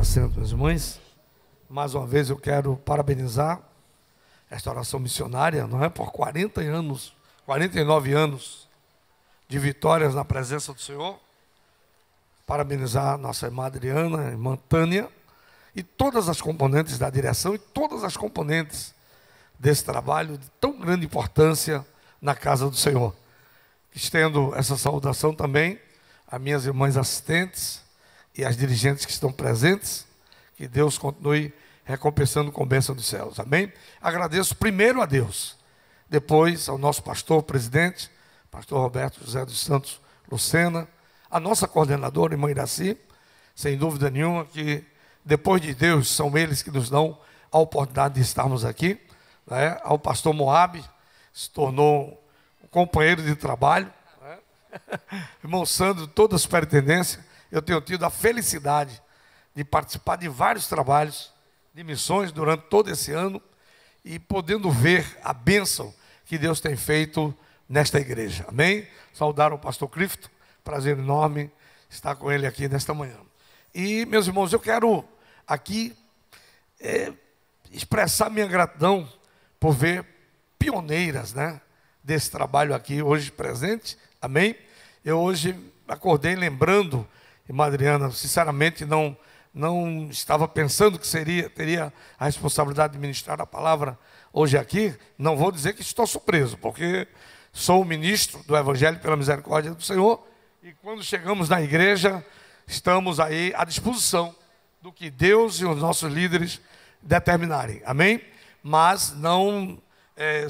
assento, meus irmãos. Mais uma vez eu quero parabenizar esta oração missionária, não é? Por 40 anos, 49 anos de vitórias na presença do Senhor. Parabenizar nossa irmã Adriana, irmã Tânia, e todas as componentes da direção e todas as componentes desse trabalho de tão grande importância na casa do Senhor. Estendo essa saudação também a minhas irmãs assistentes e as dirigentes que estão presentes. Que Deus continue recompensando com bênção dos céus. Amém? Agradeço primeiro a Deus, depois ao nosso pastor, presidente, pastor Roberto José dos Santos Lucena, a nossa coordenadora, irmã Iraci, sem dúvida nenhuma que depois de Deus são eles que nos dão a oportunidade de estarmos aqui, né? Ao pastor Moab, se tornou um companheiro de trabalho, né? Irmão Sandro, toda a superintendência, eu tenho tido a felicidade de participar de vários trabalhos de missões durante todo esse ano e podendo ver a bênção que Deus tem feito nesta igreja. Amém? Saudar o pastor Clifton, prazer enorme estar com ele aqui nesta manhã. E, meus irmãos, eu quero aqui expressar minha gratidão por ver pioneiras, né, desse trabalho aqui hoje presente. Amém? Eu hoje acordei lembrando, irmã Adriana, sinceramente não estava pensando que teria a responsabilidade de ministrar a palavra hoje aqui. Não vou dizer que estou surpreso, porque sou o ministro do Evangelho pela misericórdia do Senhor, e quando chegamos na igreja, estamos aí à disposição do que Deus e os nossos líderes determinarem. Amém? Mas não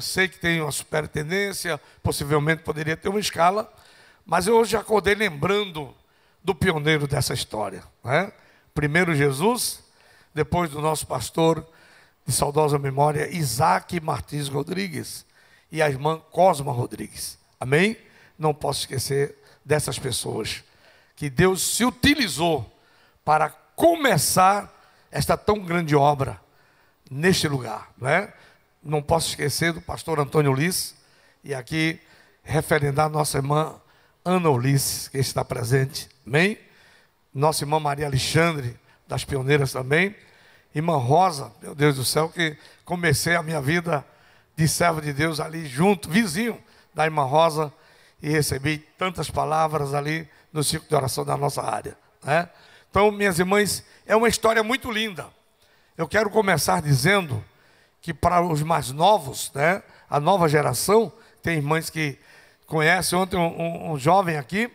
sei que tem uma superintendência, possivelmente poderia ter uma escala, mas eu hoje acordei lembrando do pioneiro dessa história, né? Primeiro Jesus, depois do nosso pastor de saudosa memória, Isaac Martins Rodrigues, e a irmã Cosma Rodrigues. Amém? Não posso esquecer dessas pessoas que Deus se utilizou para começar esta tão grande obra neste lugar, né? Não posso esquecer do pastor Antônio Ulisses, e aqui referendar nossa irmã Ana Ulisses, que está presente. Amém? Nossa irmã Maria Alexandre, das pioneiras também. Irmã Rosa, meu Deus do céu, que comecei a minha vida de servo de Deus ali junto, vizinho da irmã Rosa, e recebi tantas palavras ali no círculo de oração da nossa área, né? Então, minhas irmãs, é uma história muito linda. Eu quero começar dizendo que para os mais novos, né, a nova geração, tem irmãs que conhecem. Ontem um jovem aqui,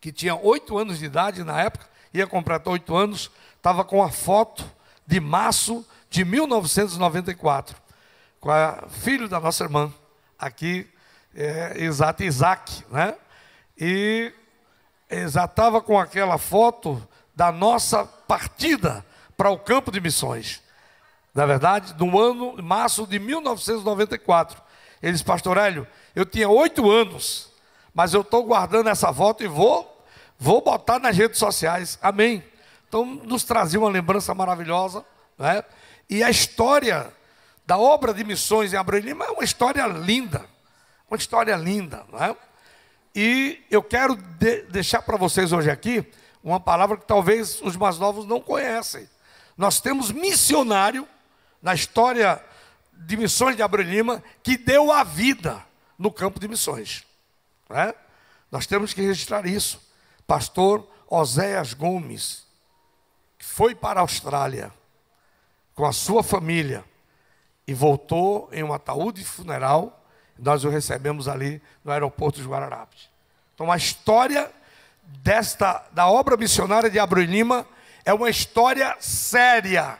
que tinha 8 anos de idade na época, ia completar 8 anos, estava com a foto de março de 1994, com o filho da nossa irmã, aqui, Isaac, né? E já estava com aquela foto da nossa partida para o campo de missões. Na verdade, no ano, março de 1994. Ele disse: pastor Hélio, eu tinha 8 anos, mas eu estou guardando essa foto e vou botar nas redes sociais. Amém? Então, nos trazia uma lembrança maravilhosa, né? E a história da obra de missões em Abreu Lima é uma história linda. Uma história linda, não é? E eu quero deixar para vocês hoje aqui uma palavra que talvez os mais novos não conhecem. Nós temos missionário na história de missões de Abreu Lima que deu a vida no campo de missões, não é? Nós temos que registrar isso. Pastor Oséias Gomes, que foi para a Austrália com a sua família e voltou em um ataúde funeral. Nós o recebemos ali no aeroporto de Guararapes. Então, a história da obra missionária de Abreu Lima é uma história séria.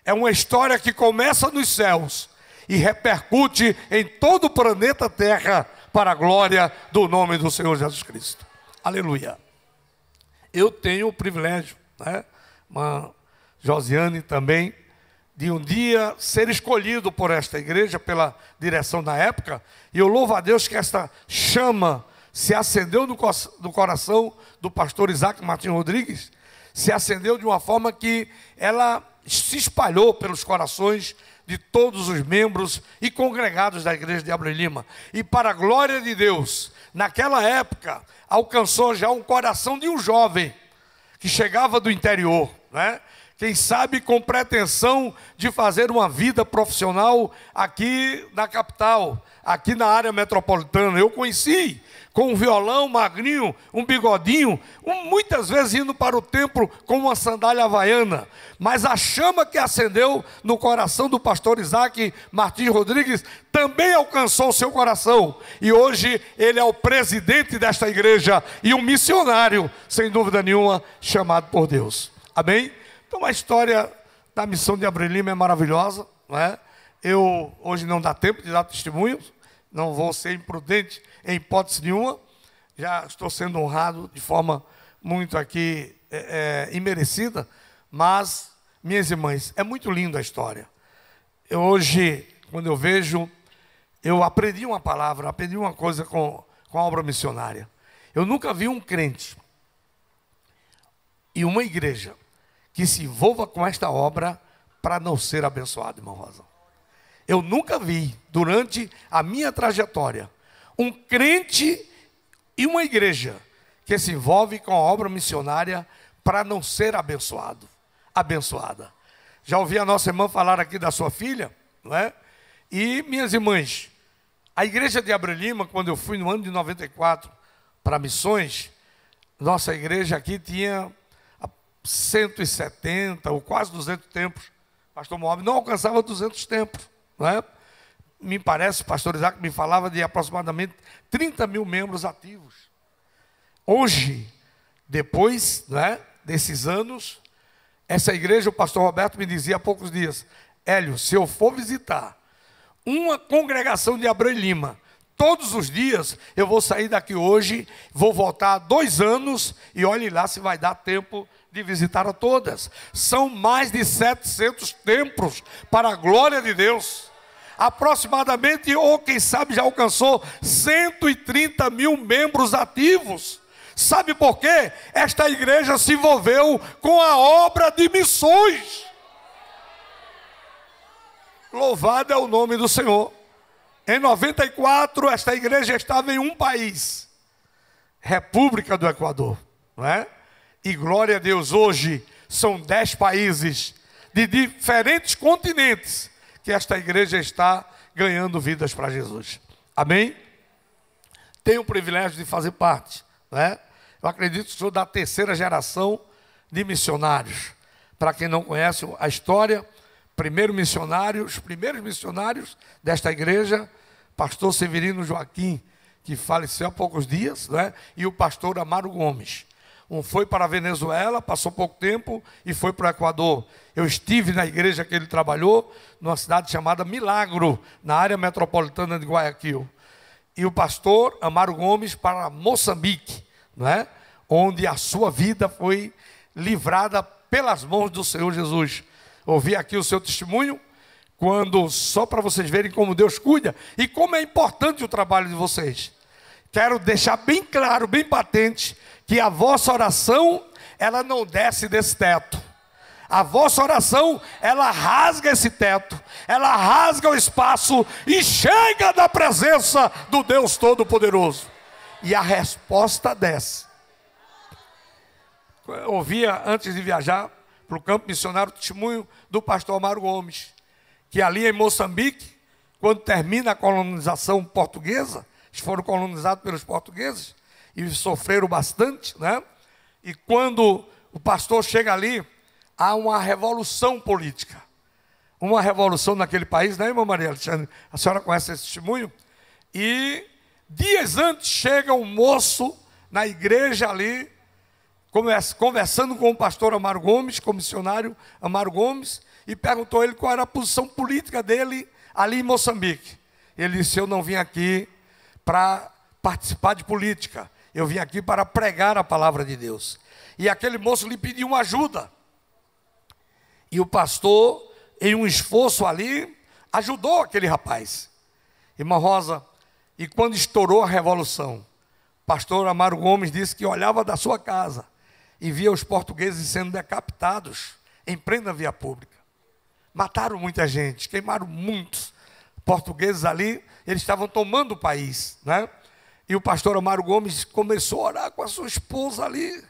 É uma história que começa nos céus e repercute em todo o planeta Terra para a glória do nome do Senhor Jesus Cristo. Aleluia. Eu tenho o privilégio, né, uma Josiane também, de um dia ser escolhido por esta igreja, pela direção da época, e eu louvo a Deus que esta chama se acendeu no coração do pastor Isaac Martins Rodrigues, se acendeu de uma forma que ela se espalhou pelos corações de todos os membros e congregados da igreja de Abreu Lima. E para a glória de Deus, naquela época, alcançou já um coração de um jovem que chegava do interior, né? Quem sabe com pretensão de fazer uma vida profissional aqui na capital, aqui na área metropolitana. Eu conheci com um violão magrinho, um bigodinho, muitas vezes indo para o templo com uma sandália havaiana. Mas a chama que acendeu no coração do pastor Isaac Martins Rodrigues também alcançou o seu coração. E hoje ele é o presidente desta igreja e um missionário, sem dúvida nenhuma, chamado por Deus. Amém? Então a história da missão de Abreu Lima é maravilhosa, não é? Eu hoje não dá tempo de dar testemunhos, não vou ser imprudente em hipótese nenhuma, já estou sendo honrado de forma muito aqui imerecida, mas, minhas irmãs, é muito linda a história. Hoje, quando eu vejo, eu aprendi uma palavra, aprendi uma coisa com a obra missionária. Eu nunca vi um crente e uma igreja que se envolva com esta obra para não ser abençoado, irmão Rosa. Eu nunca vi, durante a minha trajetória, um crente e uma igreja que se envolve com a obra missionária para não ser abençoado, abençoada. Já ouvi a nossa irmã falar aqui da sua filha, não é? E, minhas irmãs, a igreja de Abreu Lima, quando eu fui no ano de 94 para missões, nossa igreja aqui tinha 170 ou quase 200 templos. Pastor Moab não alcançava 200 templos, não é? Me parece, pastor Isaac me falava de aproximadamente 30 mil membros ativos. Hoje, depois, não é, desses anos, essa igreja, o pastor Roberto me dizia há poucos dias: Hélio, se eu for visitar uma congregação de Abreu Lima todos os dias, eu vou sair daqui hoje, vou voltar 2 anos e olhe lá se vai dar tempo de visitar a todas. São mais de 700 templos para a glória de Deus. Aproximadamente, ou quem sabe já alcançou 130 mil membros ativos. Sabe por quê? Esta igreja se envolveu com a obra de missões. Louvado é o nome do Senhor. Em 94, esta igreja estava em um país, República do Equador, não é? E glória a Deus, hoje são 10 países de diferentes continentes que esta igreja está ganhando vidas para Jesus. Amém? Tenho o privilégio de fazer parte, não é? Eu acredito que sou da 3ª geração de missionários. Para quem não conhece a história, os primeiros missionários desta igreja, pastor Severino Joaquim, que faleceu há poucos dias, né? E o pastor Amaro Gomes. Um foi para a Venezuela, passou pouco tempo e foi para o Equador. Eu estive na igreja que ele trabalhou, numa cidade chamada Milagro, na área metropolitana de Guayaquil. E o pastor Amaro Gomes para Moçambique, não é? Onde a sua vida foi livrada pelas mãos do Senhor Jesus. Ouvi aqui o seu testemunho, quando, só para vocês verem como Deus cuida e como é importante o trabalho de vocês. Quero deixar bem claro, bem patente, que a vossa oração, ela não desce desse teto. A vossa oração, ela rasga esse teto, ela rasga o espaço e chega na presença do Deus Todo-Poderoso. E a resposta desce. Eu ouvia, antes de viajar para o campo missionário, o testemunho do pastor Amaro Gomes, que ali em Moçambique, quando termina a colonização portuguesa, eles foram colonizados pelos portugueses e sofreram bastante, né? E quando o pastor chega ali, há uma revolução política, uma revolução naquele país, né, irmã Maria Alexandre? A senhora conhece esse testemunho? E dias antes chega um moço na igreja ali, conversando com o pastor Amaro Gomes, com o missionário Amaro Gomes, e perguntou a ele qual era a posição política dele ali em Moçambique. Ele disse: eu não vim aqui para participar de política, eu vim aqui para pregar a palavra de Deus. E aquele moço lhe pediu uma ajuda. E o pastor, em um esforço ali, ajudou aquele rapaz. Irmã Rosa, e quando estourou a revolução, o pastor Amaro Gomes disse que olhava da sua casa e via os portugueses sendo decapitados em plena via pública. Mataram muita gente, queimaram muitos portugueses ali, eles estavam tomando o país, né? E o pastor Amaro Gomes começou a orar com a sua esposa ali,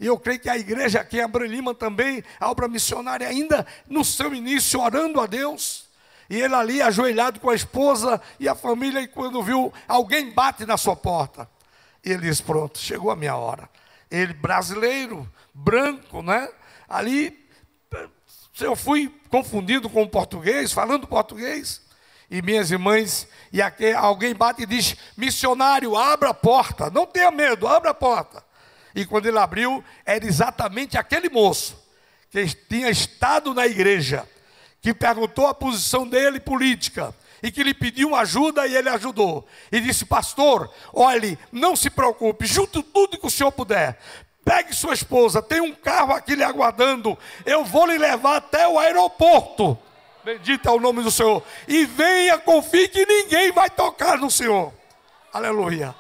E eu creio que a igreja aqui em Abreu Lima também, a obra missionária ainda no seu início, orando a Deus. E ele ali ajoelhado com a esposa e a família, e quando viu, alguém bate na sua porta. E ele disse, pronto, chegou a minha hora. Ele, brasileiro, branco, né? Ali, eu fui confundido com o português, falando português. E minhas irmãs, e aqui, alguém bate e diz, missionário, abra a porta, não tenha medo, abra a porta. E quando ele abriu, era exatamente aquele moço que tinha estado na igreja, que perguntou a posição dele política, e que lhe pediu ajuda e ele ajudou. E disse, pastor, olhe, não se preocupe, junte tudo que o senhor puder. Pegue sua esposa, tem um carro aqui lhe aguardando, eu vou lhe levar até o aeroporto. Bendito é o nome do Senhor. E venha, confie que ninguém vai tocar no Senhor. Aleluia.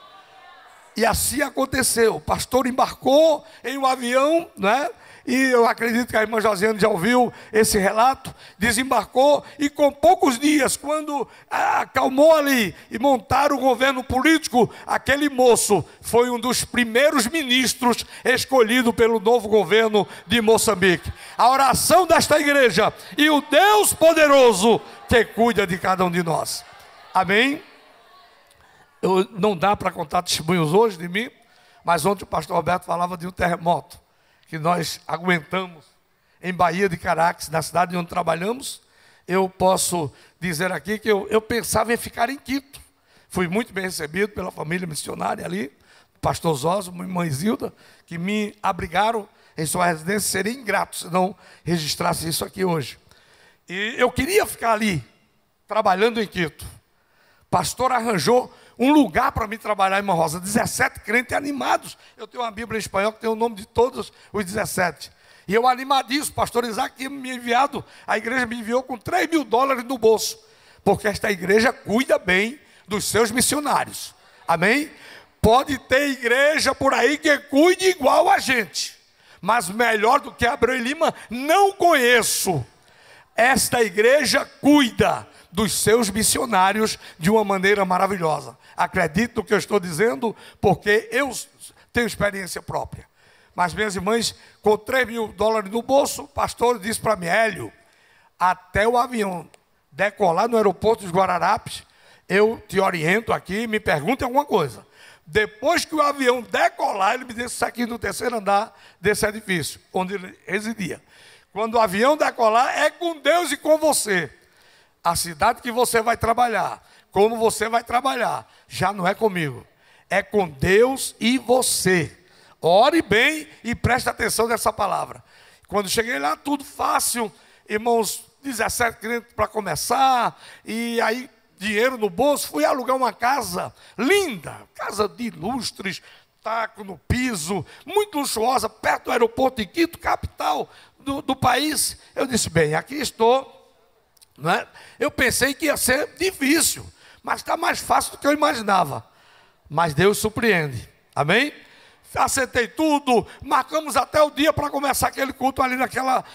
E assim aconteceu. O pastor embarcou em um avião, né? E eu acredito que a irmã Josiane já ouviu esse relato. Desembarcou e com poucos dias, quando acalmou ali e montaram o governo político, aquele moço foi um dos primeiros ministros escolhido pelo novo governo de Moçambique. A oração desta igreja e o Deus poderoso que cuida de cada um de nós. Amém? Não dá para contar testemunhos hoje de mim, mas ontem o pastor Roberto falava de um terremoto que nós aguentamos em Baía de Caracas, na cidade onde trabalhamos. Eu posso dizer aqui que eu pensava em ficar em Quito. Fui muito bem recebido pela família missionária ali, pastor Zósimo, irmã Isilda, que me abrigaram em sua residência. Seria ingrato se não registrasse isso aqui hoje. E eu queria ficar ali, trabalhando em Quito. O pastor arranjou um lugar para mim trabalhar, irmã Rosa, 17 crentes animados. Eu tenho uma Bíblia em espanhol que tem o nome de todos os 17. E eu animadíssimo, pastor Isaac tinha me enviado, a igreja me enviou com $3 mil no bolso, porque esta igreja cuida bem dos seus missionários. Amém? Pode ter igreja por aí que cuide igual a gente, mas melhor do que Abreu Lima, não conheço. Esta igreja cuida dos seus missionários de uma maneira maravilhosa. Acredito no que eu estou dizendo, porque eu tenho experiência própria. Mas minhas irmãs, com $3 mil no bolso, o pastor disse para mim, Hélio, até o avião decolar no aeroporto dos Guararapes, eu te oriento aqui, me pergunte alguma coisa. Depois que o avião decolar, ele me disse isso aqui no terceiro andar desse edifício, onde ele residia. Quando o avião decolar, é com Deus e com você. A cidade que você vai trabalhar, como você vai trabalhar, já não é comigo. É com Deus e você. Ore bem e preste atenção nessa palavra. Quando cheguei lá, tudo fácil, irmãos, 17 crentes para começar, e aí dinheiro no bolso, fui alugar uma casa linda, casa de ilustres, taco no piso, muito luxuosa, perto do aeroporto de Quito, capital do país. Eu disse, bem, aqui estou. Não é? Eu pensei que ia ser difícil, mas está mais fácil do que eu imaginava. Mas Deus surpreende. Amém? Acertei tudo, marcamos até o dia para começar aquele culto ali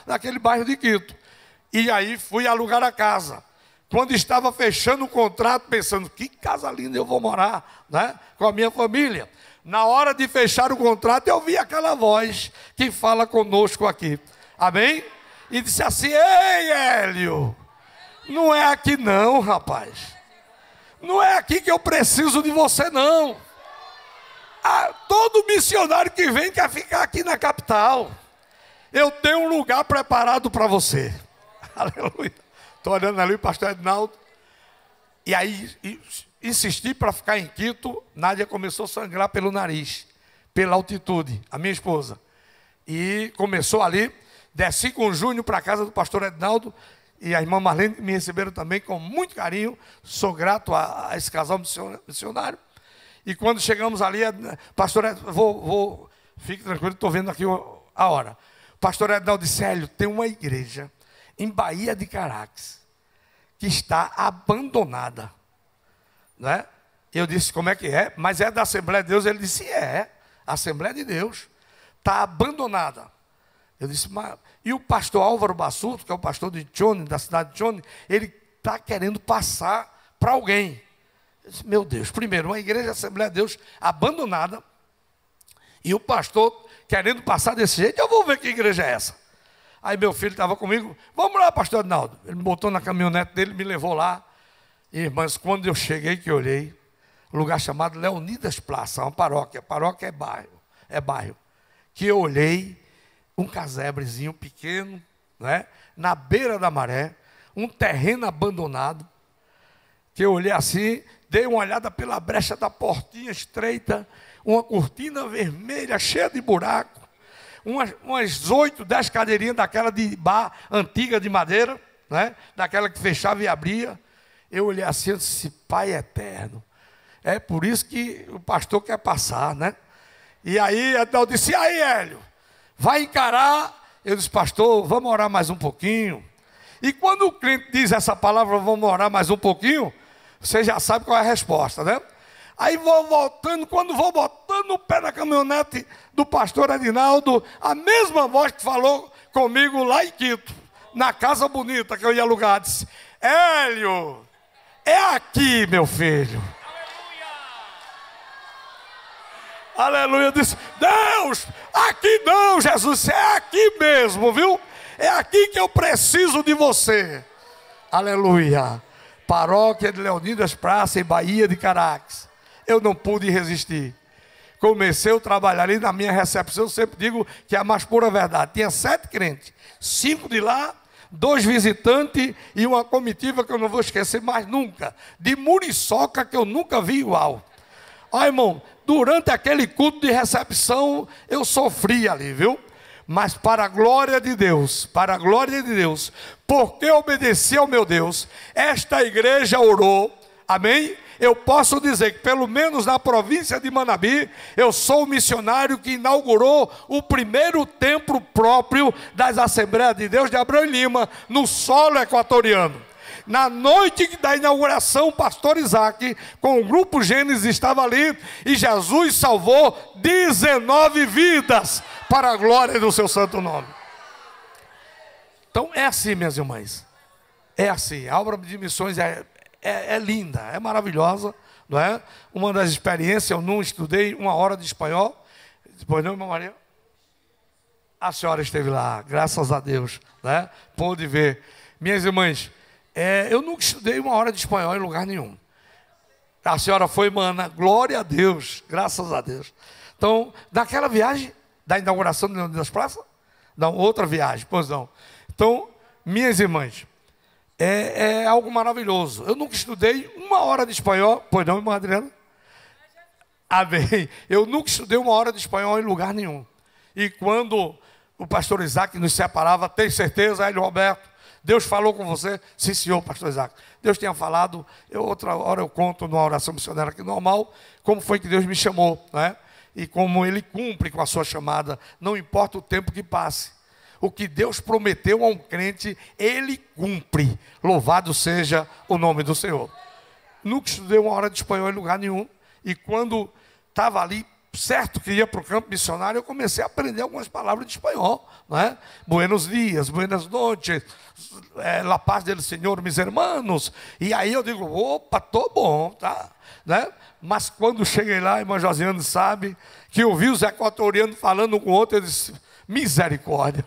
naquele bairro de Quito. E aí fui alugar a casa. Quando estava fechando o contrato, pensando, que casa linda eu vou morar, né? Com a minha família. Na hora de fechar o contrato, eu vi aquela voz que fala conosco aqui. Amém? E disse assim, ei, Hélio, não é aqui não, rapaz. Não é aqui que eu preciso de você, não. Todo missionário que vem quer ficar aqui na capital. Eu tenho um lugar preparado para você. Aleluia. Estou olhando ali o pastor Ednaldo. E aí, insisti para ficar em Quito. Nádia começou a sangrar pelo nariz, pela altitude, a minha esposa. E começou ali. Desci com o Júnior para a casa do pastor Ednaldo. E a irmã Marlene me receberam também com muito carinho. Sou grato a esse casal missionário. E quando chegamos ali, pastor Ednaldo, fique tranquilo, estou vendo aqui a hora. O pastor Ednaldo disse, Hélio, tem uma igreja em Baía de Caracas que está abandonada. Né? Eu disse, como é que é? Mas é da Assembleia de Deus? Ele disse, é, a Assembleia de Deus está abandonada. Eu disse, mas... E o pastor Álvaro Bassuto, que é o pastor de Chone, da cidade de Chone, ele está querendo passar para alguém. Eu disse, meu Deus, primeiro, uma igreja da Assembleia de Deus abandonada, e o pastor querendo passar desse jeito, eu vou ver que igreja é essa. Aí meu filho estava comigo, vamos lá, pastor Adinaldo. Ele me botou na caminhonete dele, me levou lá. Irmãs, quando eu cheguei, que eu olhei, um lugar chamado Leonidas Praça, uma paróquia. Paróquia é bairro. Que eu olhei, um casebrezinho pequeno, né, na beira da maré, um terreno abandonado, que eu olhei assim, dei uma olhada pela brecha da portinha estreita, uma cortina vermelha cheia de buraco, umas 8, 10 cadeirinhas daquela de bar antiga de madeira, né, daquela que fechava e abria. Eu olhei assim e disse, Pai eterno, é por isso que o pastor quer passar, né? E aí eu disse, e aí Hélio, vai encarar? Eu disse, pastor, vamos orar mais um pouquinho. E quando o cliente diz essa palavra, vamos orar mais um pouquinho, você já sabe qual é a resposta, né? Aí vou voltando, quando vou botando o pé na caminhonete do pastor Adinaldo, a mesma voz que falou comigo lá em Quito, na casa bonita que eu ia alugar, disse, Hélio, é aqui, meu filho. Aleluia, eu disse, Deus, aqui não, Jesus, é aqui mesmo, viu? É aqui que eu preciso de você. Aleluia. Paróquia de Leonidas Praça, em Bahia de Caracas. Eu não pude resistir. Comecei a trabalhar ali na minha recepção, eu sempre digo que é a mais pura verdade. Tinha 7 crentes, 5 de lá, 2 visitantes e uma comitiva que eu não vou esquecer mais nunca, de Muriçoca, que eu nunca vi igual. Ó, irmão, durante aquele culto de recepção, eu sofri ali, viu? Mas para a glória de Deus, porque obedeci ao meu Deus, esta igreja orou, amém? Eu posso dizer que pelo menos na província de Manabi, eu sou o missionário que inaugurou o primeiro templo próprio das Assembleias de Deus de Abrão e Lima, no solo equatoriano. Na noite da inauguração, o pastor Isaac, com o grupo Gênesis, estava ali, e Jesus salvou 19 vidas, para a glória do seu santo nome. Então é assim, minhas irmãs, é assim, a obra de missões é linda, é maravilhosa, não é? Uma das experiências, eu não estudei 1 hora de espanhol, depois não, irmã Maria? A senhora esteve lá, graças a Deus, né? Pôde ver. Minhas irmãs, eu nunca estudei 1 hora de espanhol em lugar nenhum. A senhora foi, mana, glória a Deus, graças a Deus. Então, naquela viagem da inauguração das praças, não, outra viagem, pois não. Então, minhas irmãs, é algo maravilhoso. Eu nunca estudei 1 hora de espanhol, pois não, irmã Adriana? Amém. Eu nunca estudei 1 hora de espanhol em lugar nenhum. E quando o pastor Isaac nos separava, tem certeza, Hélio Roberto, Deus falou com você? Sim, senhor, pastor Isaac. Deus tinha falado, outra hora eu conto numa oração missionária aqui normal, como foi que Deus me chamou, né? E como Ele cumpre com a sua chamada, não importa o tempo que passe. O que Deus prometeu a um crente, Ele cumpre. Louvado seja o nome do Senhor. Nunca estudei 1 hora de espanhol em lugar nenhum. E quando estava ali, certo que ia para o campo missionário, eu comecei a aprender algumas palavras de espanhol, não é? Buenos dias, buenas noches, la paz del Senhor, mis hermanos. E aí eu digo, opa, tô bom, tá? Né? Mas quando cheguei lá, a irmã Josiane sabe, que eu vi os equatorianos falando com o outro, eu disse, misericórdia.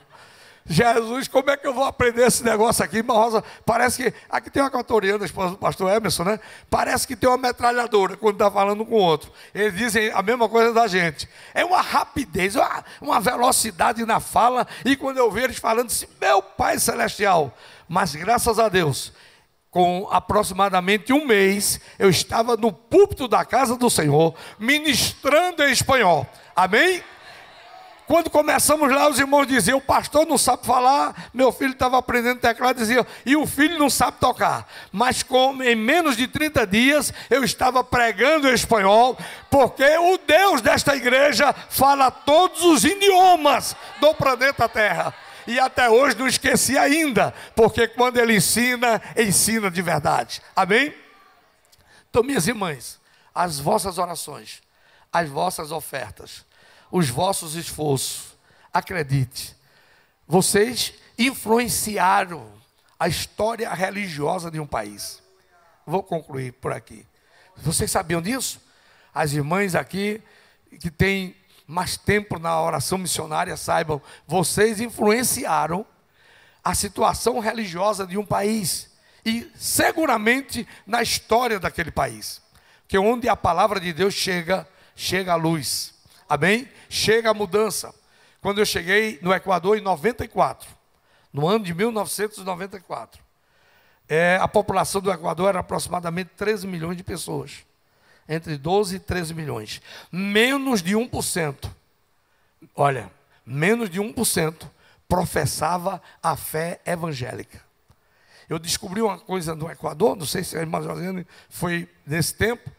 Jesus, como é que eu vou aprender esse negócio aqui? Irmã Rosa, parece que, aqui tem uma equatoriana, a esposa do pastor Emerson, né? Parece que tem uma metralhadora quando está falando com o outro. Eles dizem a mesma coisa da gente. É uma rapidez, uma velocidade na fala, e quando eu vejo eles falando assim, meu Pai Celestial, mas graças a Deus, com aproximadamente 1 mês, eu estava no púlpito da casa do Senhor, ministrando em espanhol, amém? Quando começamos lá, os irmãos diziam, o pastor não sabe falar, meu filho estava aprendendo teclado, dizia, e o filho não sabe tocar. Mas como em menos de 30 dias, eu estava pregando em espanhol, porque o Deus desta igreja fala todos os idiomas do planeta Terra. E até hoje não esqueci ainda, porque quando ele ensina, ensina de verdade. Amém? Então, minhas irmãs, as vossas orações, as vossas ofertas, os vossos esforços, acredite, vocês influenciaram a história religiosa de um país. Vou concluir por aqui. Vocês sabiam disso? As irmãs aqui, que têm mais tempo na oração missionária, saibam, vocês influenciaram a situação religiosa de um país e seguramente na história daquele país. Porque onde a palavra de Deus chega, chega a luz. Amém? Chega a mudança. Quando eu cheguei no Equador em 94, no ano de 1994, a população do Equador era aproximadamente 13 milhões de pessoas. Entre 12 e 13 milhões. Menos de 1%. Olha, menos de 1% professava a fé evangélica. Eu descobri uma coisa no Equador, não sei se a irmã Josiane foi nesse tempo,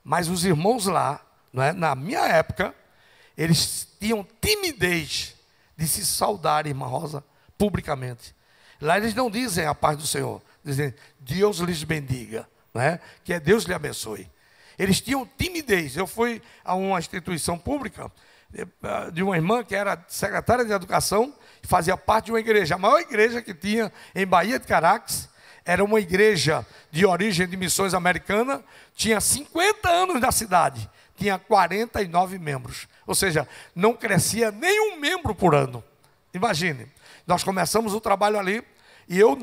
mas os irmãos lá, não é, na minha época, eles tinham timidez de se saudar, irmã Rosa, publicamente. Lá eles não dizem a paz do Senhor, dizem Deus lhes bendiga, não é? Que é Deus lhe abençoe. Eles tinham timidez. Eu fui a uma instituição pública de uma irmã que era secretária de educação e fazia parte de uma igreja. A maior igreja que tinha em Bahia de Caracas era uma igreja de origem de missões americana, tinha 50 anos na cidade, tinha 49 membros. Ou seja, não crescia nenhum membro por ano. Imagine, nós começamos o trabalho ali e eu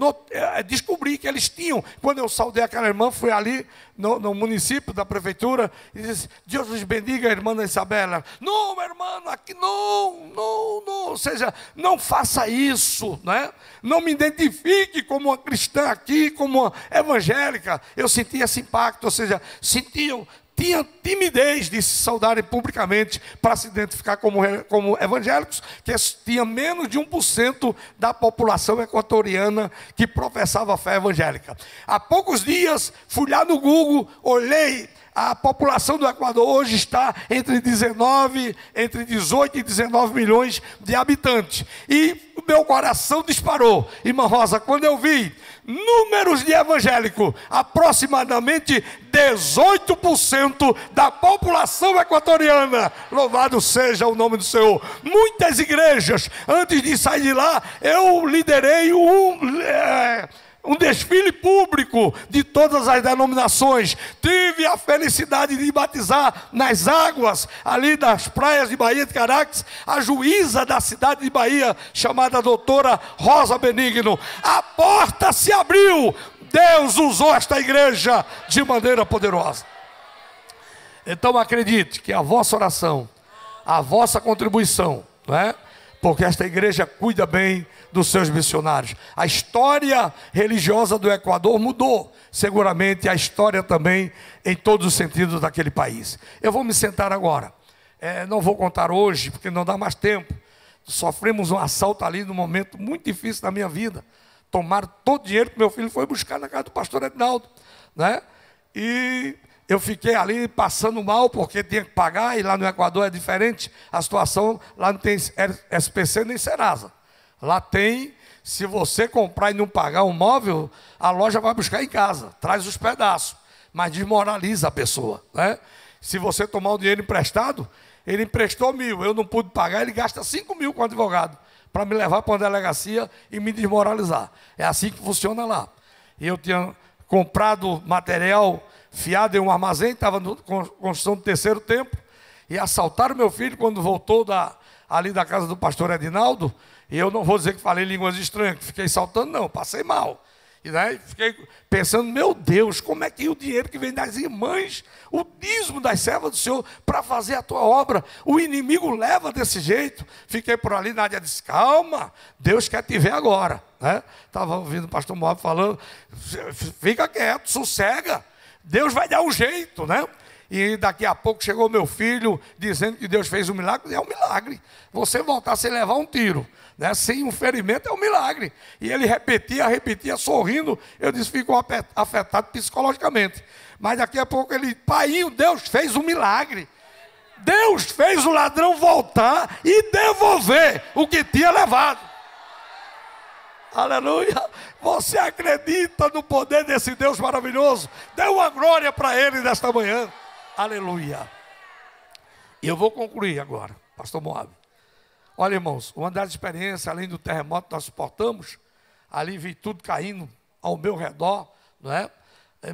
descobri que eles tinham. Quando eu saudei aquela irmã, fui ali no município da prefeitura e disse, Deus lhes bendiga, a irmã Isabela. Não, meu irmão, aqui não. Ou seja, não faça isso, né? Não me identifique como uma cristã aqui, como uma evangélica. Eu senti esse impacto, ou seja, tinha timidez de se saudarem publicamente para se identificar como evangélicos, que tinha menos de 1% da população equatoriana que professava a fé evangélica. Há poucos dias, fui lá no Google, olhei, a população do Equador hoje está entre 18 e 19 milhões de habitantes. E o meu coração disparou. Irmã Rosa, quando eu vi números de evangélico, aproximadamente 18% da população equatoriana, louvado seja o nome do Senhor. Muitas igrejas, antes de sair de lá, eu liderei um desfile público de todas as denominações. Tive a felicidade de batizar nas águas ali das praias de Bahia de Caracas a juíza da cidade de Bahia, chamada doutora Rosa Benigno. A porta se abriu. Deus usou esta igreja de maneira poderosa. Então acredite que a vossa oração, a vossa contribuição, não é? Porque esta igreja cuida bem dos seus missionários. A história religiosa do Equador mudou, seguramente a história também em todos os sentidos daquele país. Eu vou me sentar agora. Não vou contar hoje, porque não dá mais tempo. Sofremos um assalto ali num momento muito difícil da minha vida. Tomaram todo o dinheiro que meu filho foi buscar na casa do pastor Edinaldo, né? E eu fiquei ali passando mal, porque tinha que pagar, e lá no Equador é diferente a situação. Lá não tem SPC nem Serasa. Lá tem, se você comprar e não pagar um móvel, a loja vai buscar em casa, traz os pedaços, mas desmoraliza a pessoa, né? Se você tomar o dinheiro emprestado, ele emprestou 1.000, eu não pude pagar, ele gasta 5.000 com o advogado, para me levar para uma delegacia e me desmoralizar. É assim que funciona lá. E eu tinha comprado material fiado em um armazém, estava na construção do terceiro templo, e assaltaram meu filho quando voltou ali da casa do pastor Edinaldo. E eu não vou dizer que falei línguas estranhas, que fiquei saltando, não, passei mal. E né, fiquei pensando, meu Deus, como é que o dinheiro que vem das irmãs, o dízimo das servas do Senhor, para fazer a tua obra, o inimigo leva desse jeito. Fiquei por ali, Nádia disse, calma, Deus quer te ver agora. Estava ouvindo o pastor Moab falando, fica quieto, sossega, Deus vai dar um jeito, né? E daqui a pouco chegou meu filho dizendo que Deus fez um milagre. É um milagre. Você voltar sem levar um tiro, né, sem um ferimento, é um milagre. E ele repetia, sorrindo. Eu disse, ficou afetado psicologicamente. Mas daqui a pouco ele, pai, Deus fez um milagre. Deus fez o ladrão voltar e devolver o que tinha levado. Aleluia. Você acredita no poder desse Deus maravilhoso? Dê uma glória para ele nesta manhã. Aleluia. E eu vou concluir agora, pastor Moab. Olha, irmãos, o andar de experiência, além do terremoto que nós suportamos, ali vi tudo caindo ao meu redor, não é?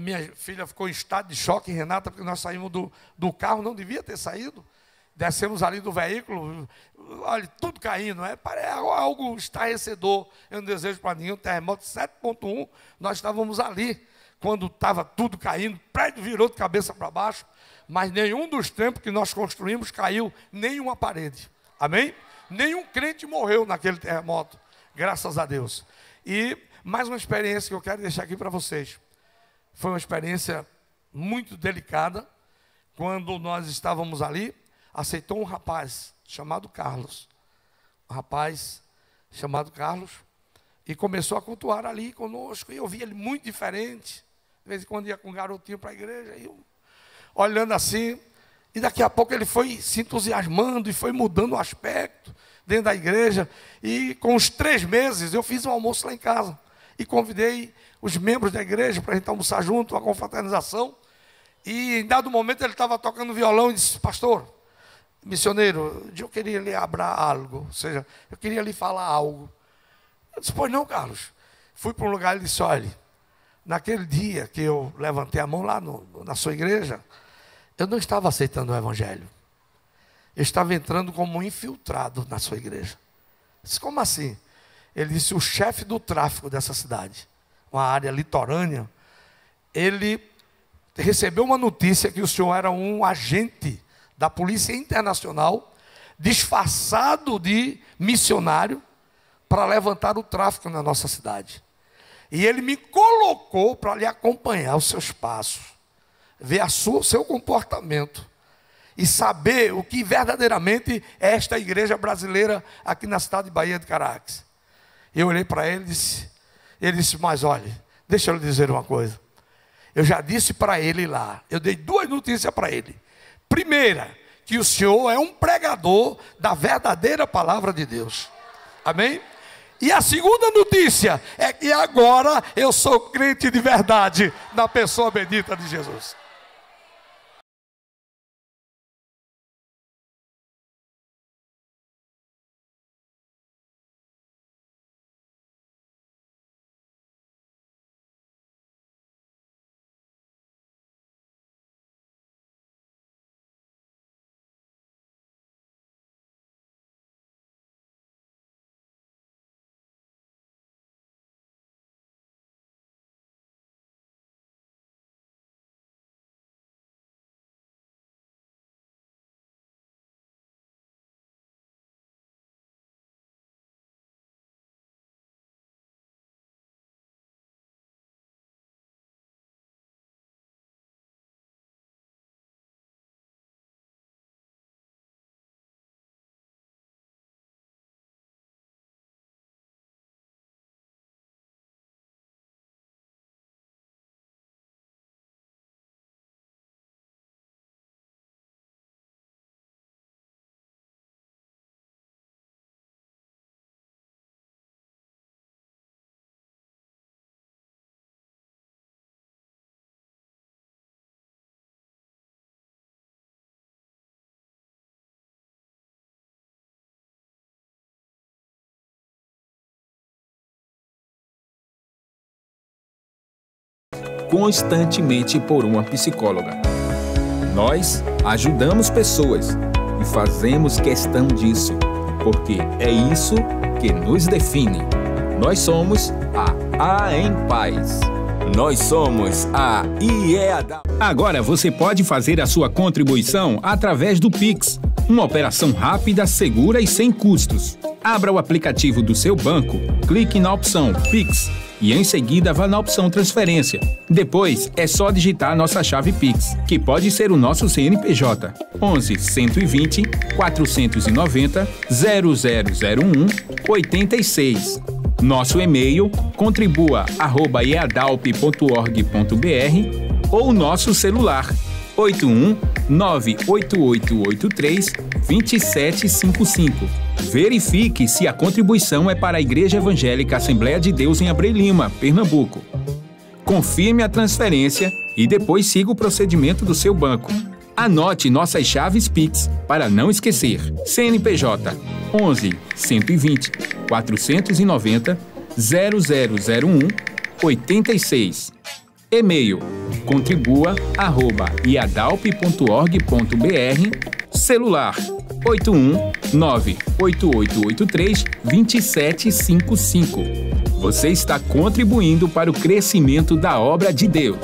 Minha filha ficou em estado de choque, Renata, porque nós saímos do carro, não devia ter saído. descemos ali do veículo, olha, tudo caindo, é algo estarrecedor. Eu não desejo para ninguém um terremoto 7,1. Nós estávamos ali, quando estava tudo caindo, o prédio virou de cabeça para baixo, mas nenhum dos templos que nós construímos caiu nenhuma parede. Amém? Nenhum crente morreu naquele terremoto, graças a Deus. E mais uma experiência que eu quero deixar aqui para vocês. Foi uma experiência muito delicada. Quando nós estávamos ali, aceitou um rapaz chamado Carlos. Um rapaz chamado Carlos. E começou a cultuar ali conosco. E eu vi ele muito diferente. De vez em quando ia com um garotinho para a igreja. E eu, olhando assim. E daqui a pouco ele foi se entusiasmando e foi mudando o aspecto dentro da igreja. E com uns 3 meses eu fiz um almoço lá em casa. E convidei os membros da igreja para a gente almoçar junto, uma confraternização. E em dado momento ele estava tocando violão e disse: pastor, missioneiro, eu queria lhe abrar algo. Ou seja, eu queria lhe falar algo. Eu disse: pois não, Carlos. Fui para um lugar e disse: olha, naquele dia que eu levantei a mão lá na sua igreja, eu não estava aceitando o evangelho. Eu estava entrando como um infiltrado na sua igreja. Eu disse: como assim? Ele disse: o chefe do tráfico dessa cidade, uma área litorânea, ele recebeu uma notícia que o senhor era um agente da Polícia Internacional, disfarçado de missionário, para levantar o tráfico na nossa cidade. E ele me colocou para lhe acompanhar os seus passos, ver o seu comportamento e saber o que verdadeiramente é esta igreja brasileira aqui na cidade de Bahia de Caracas. Eu olhei para ele e ele disse: mas olha, deixa eu lhe dizer uma coisa. Eu já disse para ele lá, eu dei 2 notícias para ele. Primeira, que o senhor é um pregador da verdadeira palavra de Deus. Amém? E a segunda notícia é que agora eu sou crente de verdade na pessoa bendita de Jesus. Constantemente por uma psicóloga. Nós ajudamos pessoas e fazemos questão disso, porque é isso que nos define. Nós somos a Em Paz. Nós somos a IEAD. Agora você pode fazer a sua contribuição através do Pix, uma operação rápida, segura e sem custos. Abra o aplicativo do seu banco, clique na opção Pix e em seguida vá na opção Transferência. Depois é só digitar nossa chave Pix, que pode ser o nosso CNPJ 11 120 490 0001 86. Nosso e-mail contribua@eadalp.org.br ou nosso celular 81 98883 2755. Verifique se a contribuição é para a Igreja Evangélica Assembleia de Deus em Abreu Lima, Pernambuco. Confirme a transferência e depois siga o procedimento do seu banco. Anote nossas chaves Pix para não esquecer. CNPJ 11 120 490 0001 86. E-mail contribua@iadalp.org.br. Celular 819-8883-2755. Você está contribuindo para o crescimento da obra de Deus.